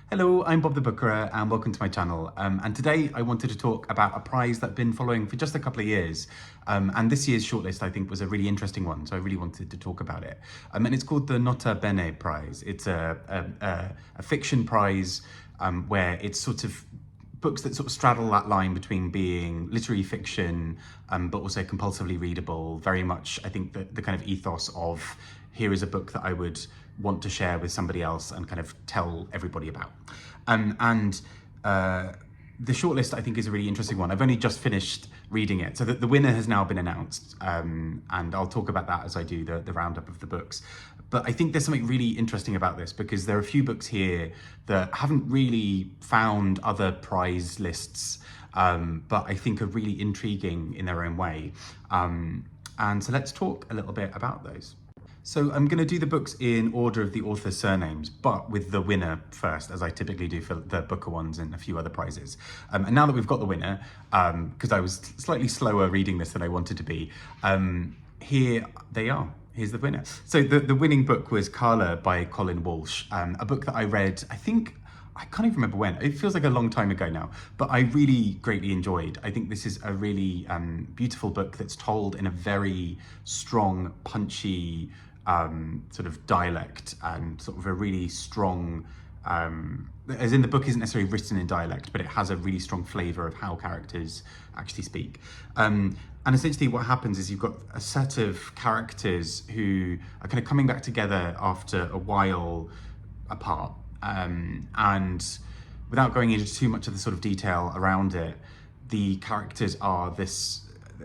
Hello, I'm Bob the Booker and welcome to my channel. And today I wanted to talk about a prize that I've been following for just a couple of years. And this year's shortlist I think was a really interesting one, so I really wanted to talk about it. And it's called the Nota Bene prize. It's a fiction prize where it's sort of books that sort of straddle that line between being literary fiction, but also compulsively readable. Very much, I think, the kind of ethos of here is a book that I would want to share with somebody else and kind of tell everybody about. The shortlist, I think, is a really interesting one. I've only just finished reading it, so that the winner has now been announced, and I'll talk about that as I do the roundup of the books. But I think there's something really interesting about this because there are a few books here that haven't really found other prize lists, but I think are really intriguing in their own way. And so let's talk a little bit about those. So I'm going to do the books in order of the author's surnames, but with the winner first, as I typically do for the Booker ones and a few other prizes. And now that we've got the winner, because I was slightly slower reading this than I wanted to be, here they are. Here's the winner. So the winning book was Carla by Colin Walsh, a book that I read, I can't even remember when. It feels like a long time ago now, but I really greatly enjoyed. I think this is a really beautiful book that's told in a very strong, punchy, sort of dialect and sort of a really strong, as in the book isn't necessarily written in dialect, but it has a really strong flavour of how characters actually speak. And essentially what happens is you've got a set of characters who are kind of coming back together after a while apart. And without going into too much of the sort of detail around it, the characters are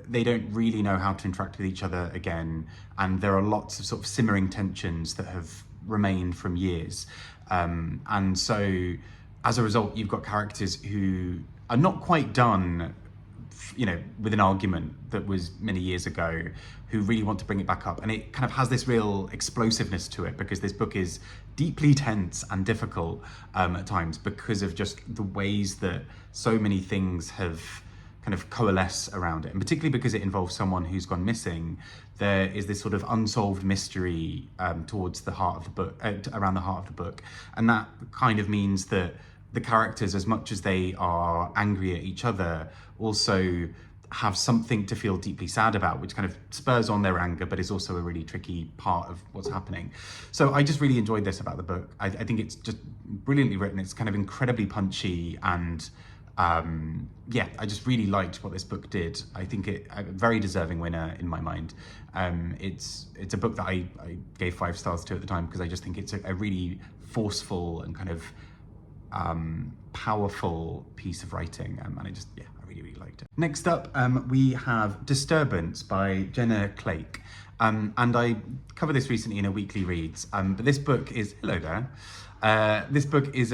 they don't really know how to interact with each other again, and there are lots of sort of simmering tensions that have remained from years. And so as a result, you've got characters who are not quite done, with an argument that was many years ago, who really want to bring it back up. And it kind of has this real explosiveness to it because this book is deeply tense and difficult at times because of just the ways that so many things have kind of coalesce around it, and particularly because it involves someone who's gone missing. There is this sort of unsolved mystery towards the heart of the book, around the heart of the book, and that kind of means that the characters, as much as they are angry at each other, also have something to feel deeply sad about, which kind of spurs on their anger, but is also a really tricky part of what's happening. So I just really enjoyed this about the book. I think it's just brilliantly written. It's kind of incredibly punchy, and yeah, I just really liked what this book did. I think a very deserving winner in my mind. It's a book that I gave 5 stars to at the time because I just think it's a really forceful and kind of powerful piece of writing, and I really liked it. Next up, we have Disturbance by Jenna, Clake. And I covered this recently in a weekly reads, but this book is, hello there. This book is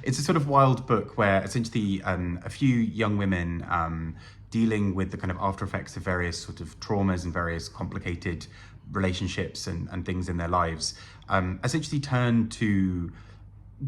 it's a sort of wild book where essentially a few young women dealing with the kind of after effects of various sort of traumas and various complicated relationships and things in their lives essentially turn to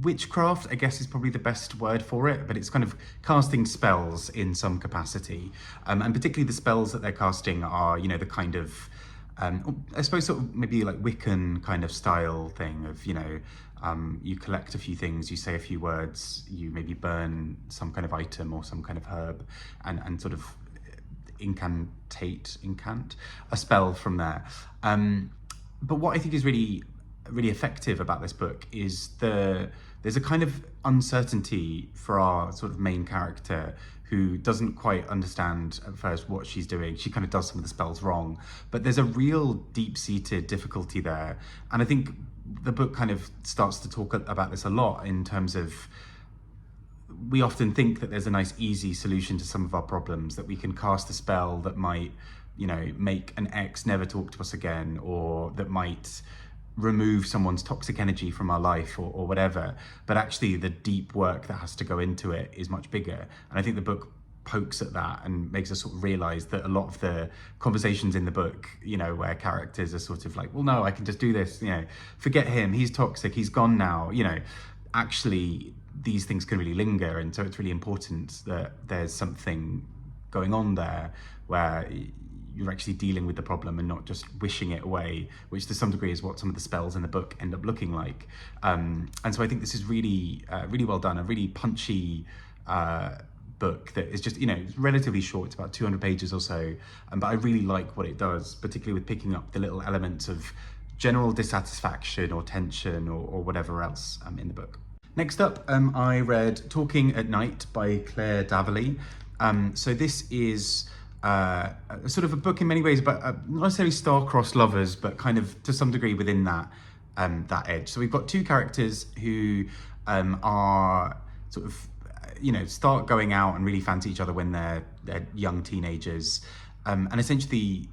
witchcraft, I guess is probably the best word for it, but it's kind of casting spells in some capacity. And particularly the spells that they're casting are, the kind of, I suppose sort of maybe like Wiccan kind of style thing of, you collect a few things, you say a few words, you maybe burn some kind of item or some kind of herb and sort of incant a spell from there. But what I think is really effective about this book is there's a kind of uncertainty for our sort of main character who doesn't quite understand at first what she's doing. She kind of does some of the spells wrong, but there's a real deep-seated difficulty there. And I think the book kind of starts to talk about this a lot in terms of, we often think that there's a nice easy solution to some of our problems, that we can cast a spell that might, make an ex never talk to us again, or that might remove someone's toxic energy from our life or whatever. But actually the deep work that has to go into it is much bigger. And I think the book pokes at that and makes us sort of realize that a lot of the conversations in the book, where characters are sort of like, well, no, I can just do this, forget him, he's toxic, he's gone now, actually these things can really linger. And so it's really important that there's something going on there where you're actually dealing with the problem and not just wishing it away, which to some degree is what some of the spells in the book end up looking like. And so I think this is really, really well done, a really punchy book that is just, relatively short. It's about 200 pages or so, but I really like what it does, particularly with picking up the little elements of general dissatisfaction or tension or whatever else in the book. Next up, I read Talking at Night by Claire Daverley. So this is sort of a book in many ways, but not necessarily star-crossed lovers, but kind of to some degree within that edge. So we've got two characters who are sort of, start going out and really fancy each other when they're young teenagers. And essentially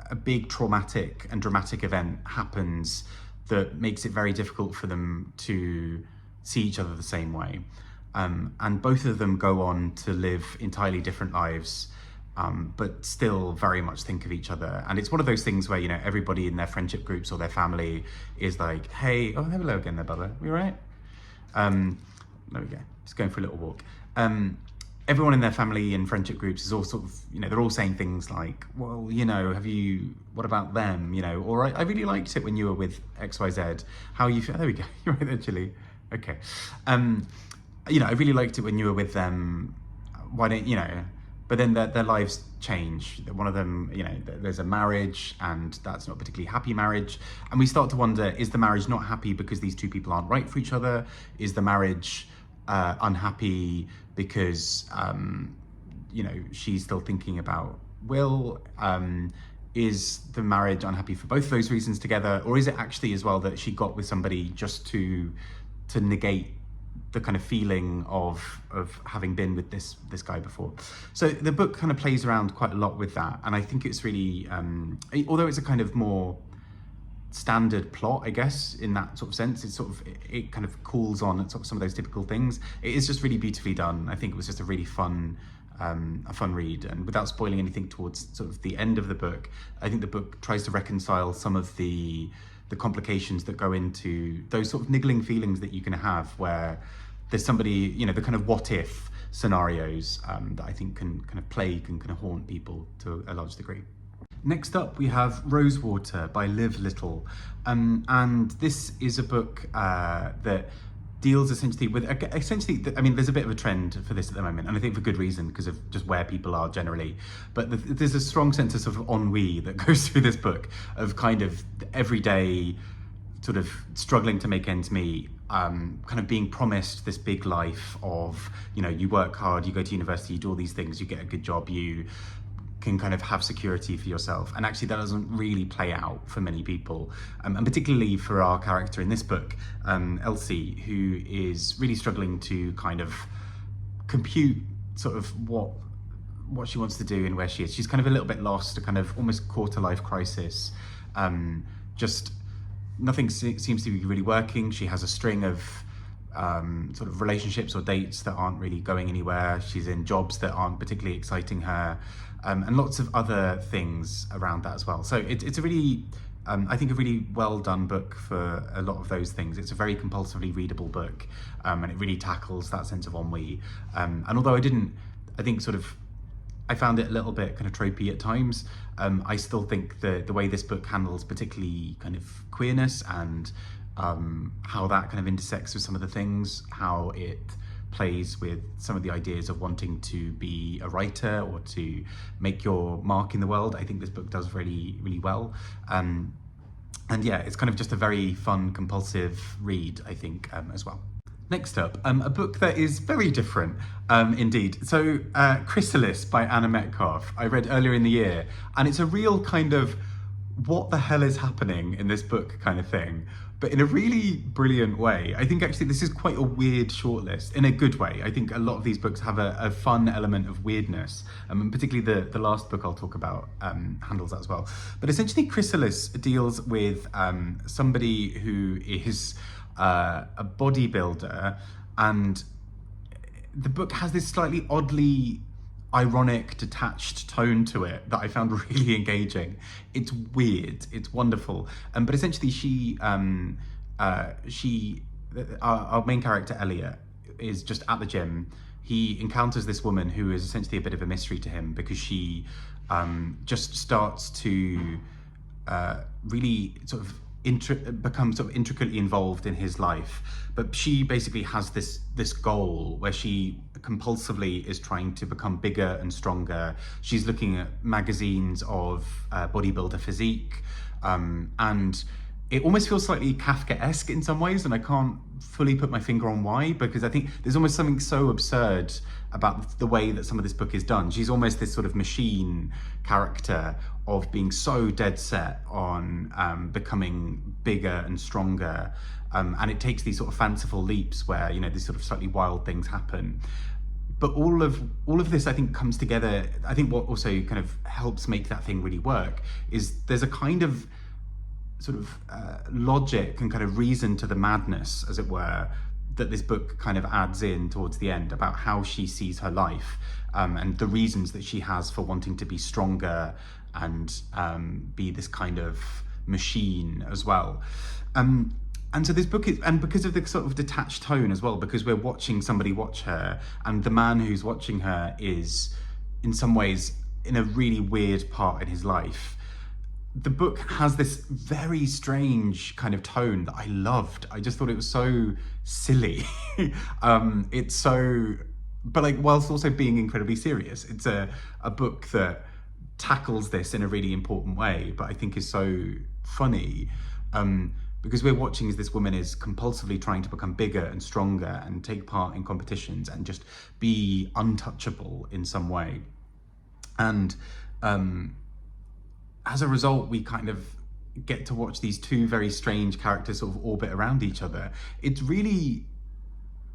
a big traumatic and dramatic event happens that makes it very difficult for them to see each other the same way. And both of them go on to live entirely different lives, but still very much think of each other. And it's one of those things where, everybody in their friendship groups or their family is like, hey, oh, hello again there, brother. You all right? There we go. Just going for a little walk. Everyone in their family and friendship groups is all sort of, they're all saying things like, well, what about them? Or I really liked it when you were with XYZ. How you feel? There we go. You're right there, Chili. Okay. I really liked it when you were with them. Why don't, but then their lives change. One of them, there's a marriage and that's not a particularly happy marriage. And we start to wonder, is the marriage not happy because these two people aren't right for each other? Is the marriage unhappy because, she's still thinking about Will? Is the marriage unhappy for both of those reasons together? Or is it actually as well that she got with somebody just to negate the kind of feeling of having been with this guy before? So the book kind of plays around quite a lot with that, and I think it's really, although it's a kind of more standard plot, I guess, in that sort of sense, it kind of calls on sort of some of those typical things. It is just really beautifully done. I think it was just a really fun read, and without spoiling anything towards sort of the end of the book, I think the book tries to reconcile some of the complications that go into those sort of niggling feelings that you can have where there's somebody, the kind of what if scenarios that I think can kind of plague and kind of haunt people to a large degree. Next up, we have Rosewater by Liv Little. And this is a book that deals essentially with, there's a bit of a trend for this at the moment, and I think for good reason, because of just where people are generally. But there's a strong sense of sort of ennui that goes through this book, of kind of everyday sort of struggling to make ends meet, kind of being promised this big life of, you work hard, you go to university, you do all these things, you get a good job, you can kind of have security for yourself. And actually that doesn't really play out for many people. And particularly for our character in this book, Elsie, who is really struggling to kind of compute sort of what she wants to do and where she is. She's kind of a little bit lost, a kind of almost quarter-life crisis. Just nothing seems to be really working. She has a string of sort of relationships or dates that aren't really going anywhere. She's in jobs that aren't particularly exciting her, and lots of other things around that as well. So it's a really, I think, a really well done book for a lot of those things. It's a very compulsively readable book, and it really tackles that sense of ennui. And although I found it a little bit kind of tropey at times, I still think the way this book handles particularly kind of queerness and how that kind of intersects with some of the things, how it plays with some of the ideas of wanting to be a writer or to make your mark in the world. I think this book does really, really well. And yeah, it's kind of just a very fun, compulsive read, I think, as well. Next up, a book that is very different, indeed. So, Chrysalis by Anna Metcalfe, I read earlier in the year, and it's a real kind of what the hell is happening in this book kind of thing, but in a really brilliant way. I think actually this is quite a weird shortlist, in a good way. I think a lot of these books have a fun element of weirdness, and particularly the last book I'll talk about handles that as well. But essentially Chrysalis deals with somebody who is a bodybuilder, and the book has this slightly oddly ironic, detached tone to it that I found really engaging. It's weird, it's wonderful, but essentially our main character Elliot is just at the gym. He encounters this woman who is essentially a bit of a mystery to him because she just starts to really sort of become sort of intricately involved in his life. But she basically has this goal where she compulsively is trying to become bigger and stronger. She's looking at magazines of bodybuilder physique, and it almost feels slightly Kafkaesque in some ways, and I can't fully put my finger on why, because I think there's almost something so absurd about the way that some of this book is done. She's almost this sort of machine character of being so dead set on becoming bigger and stronger, and it takes these sort of fanciful leaps where, you know, these sort of slightly wild things happen. But all of this, I think, comes together. I think what also kind of helps make that thing really work is there's a kind of sort of logic and kind of reason to the madness, as it were, that this book kind of adds in towards the end about how she sees her life, and the reasons that she has for wanting to be stronger and be this kind of machine as well. And so this book is, and because of the sort of detached tone as well, because we're watching somebody watch her, and the man who's watching her is in some ways in a really weird part in his life, the book has this very strange kind of tone that I loved. I just thought it was so silly. It's so, but like, whilst also being incredibly serious. It's a book that tackles this in a really important way, but I think is so funny. Because we're watching as this woman is compulsively trying to become bigger and stronger and take part in competitions and just be untouchable in some way. And as a result, we kind of get to watch these two very strange characters sort of orbit around each other. It's really,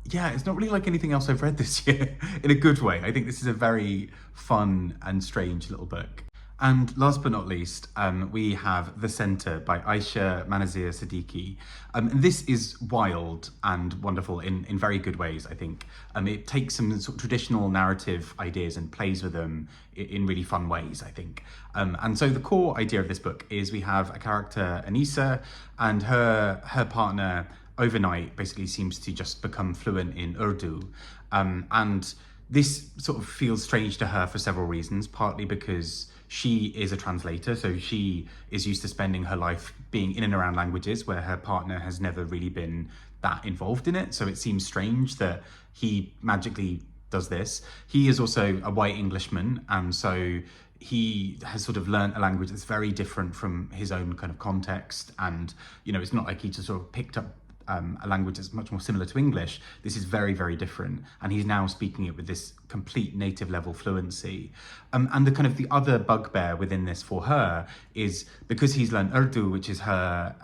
yeah, it's not really like anything else I've read this year in a good way. I think this is a very fun and strange little book. And last but not least, we have The Centre by Ayesha, Manazir, Siddiqi. And this is wild and wonderful in very good ways, I think. It takes some sort of traditional narrative ideas and plays with them in really fun ways, I think. And so the core idea of this book is we have a character, Anissa, and her partner overnight basically seems to just become fluent in Urdu. And this sort of feels strange to her for several reasons, partly because she is a translator, so she is used to spending her life being in and around languages where her partner has never really been that involved in it. So it seems strange that he magically does this. He is also a white Englishman, and so he has sort of learned a language that's very different from his own kind of context. And, you know, it's not like he just sort of picked up a language that's much more similar to English. This is very, very different. And he's now speaking it with this complete native level fluency. And the kind of the other bugbear within this for her is because he's learned Urdu, which is her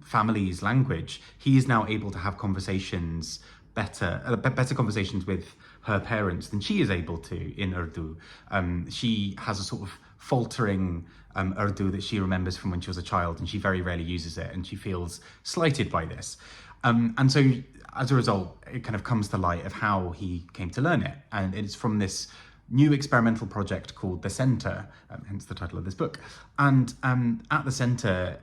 family's language, he is now able to have conversations better conversations with her parents than she is able to in Urdu. She has a sort of faltering Urdu that she remembers from when she was a child, and she very rarely uses it, and she feels slighted by this. And so as a result, it kind of comes to light of how he came to learn it. And it's from this new experimental project called The Centre, hence the title of this book. And at The Centre,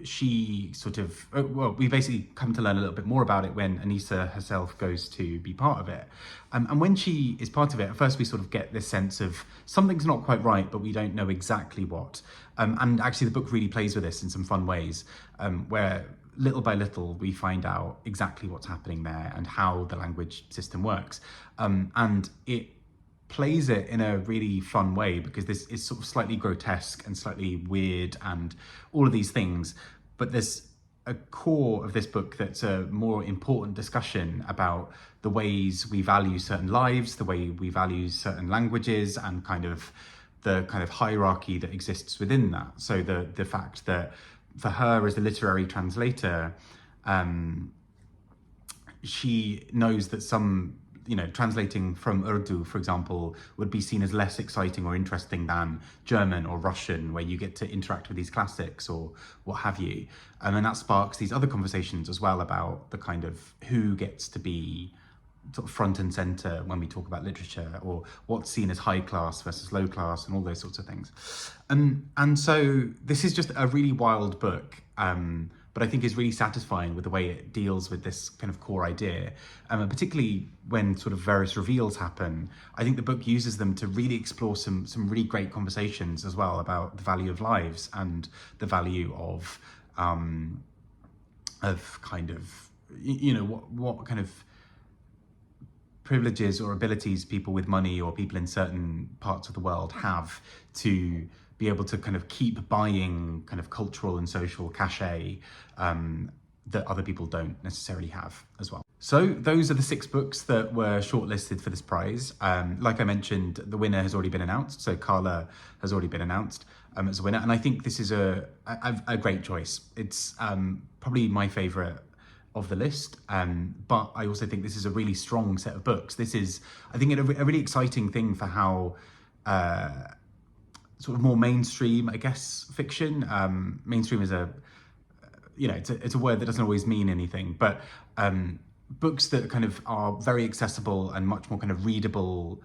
she sort of, well, we basically come to learn a little bit more about it when Anissa herself goes to be part of it. And when she is part of it, at first we sort of get this sense of something's not quite right, but we don't know exactly what. And actually the book really plays with this in some fun ways, where little by little we find out exactly what's happening there and how the language system works. And it plays it in a really fun way because this is sort of slightly grotesque and slightly weird and all of these things, but there's a core of this book that's a more important discussion about the ways we value certain lives, the way we value certain languages, and kind of the kind of hierarchy that exists within that. So the fact that for her as a literary translator, she knows that some, you know, translating from Urdu, for example, would be seen as less exciting or interesting than German or Russian, where you get to interact with these classics or what have you. And then that sparks these other conversations as well about the kind of who gets to be sort of front and center when we talk about literature, or what's seen as high class versus low class and all those sorts of things. And so this is just a really wild book, but but I think is really satisfying with the way it deals with this kind of core idea. And particularly when sort of various reveals happen, I think the book uses them to really explore some really great conversations as well about the value of lives and the value of kind of, you know, what kind of privileges or abilities people with money or people in certain parts of the world have to be able to kind of keep buying kind of cultural and social cachet that other people don't necessarily have as well. So those are the 6 books that were shortlisted for this prize. Like I mentioned, the winner has already been announced. So Carla has already been announced as a winner. And I think this is a great choice. It's probably my favorite of the list, but I also think this is a really strong set of books. This is, I think, a really exciting thing for how sort of more mainstream, I guess, fiction. Mainstream is it's a word that doesn't always mean anything, but books that kind of are very accessible and much more kind of readable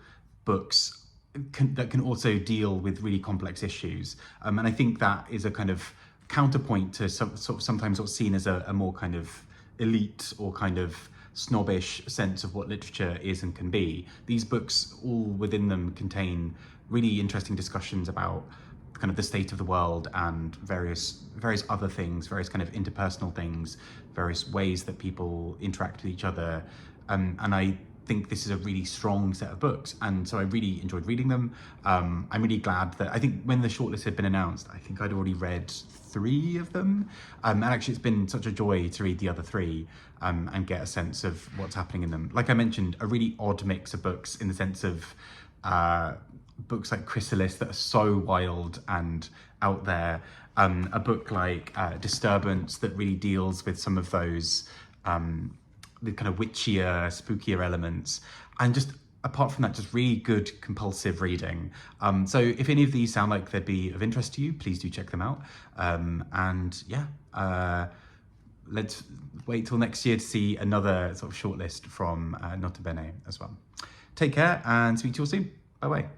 books that can also deal with really complex issues. And I think that is a kind of counterpoint to sometimes what's seen as a more kind of elite or kind of snobbish sense of what literature is and can be. These books, all within them, contain really interesting discussions about kind of the state of the world and various other things, various kind of interpersonal things, various ways that people interact with each other. And I think this is a really strong set of books, and so I really enjoyed reading them. I'm really glad that, I think when the shortlist had been announced, I think I'd already read 3 of them, and actually it's been such a joy to read the other 3 and get a sense of what's happening in them. Like I mentioned, a really odd mix of books in the sense of books like Chrysalis that are so wild and out there, a book like Disturbance that really deals with some of those the kind of witchier, spookier elements, and just apart from that, just really good compulsive reading. So if any of these sound like they'd be of interest to you, please do check them out. And yeah, let's wait till next year to see another sort of shortlist from Nota Bene as well. Take care and speak to you all soon. Bye bye.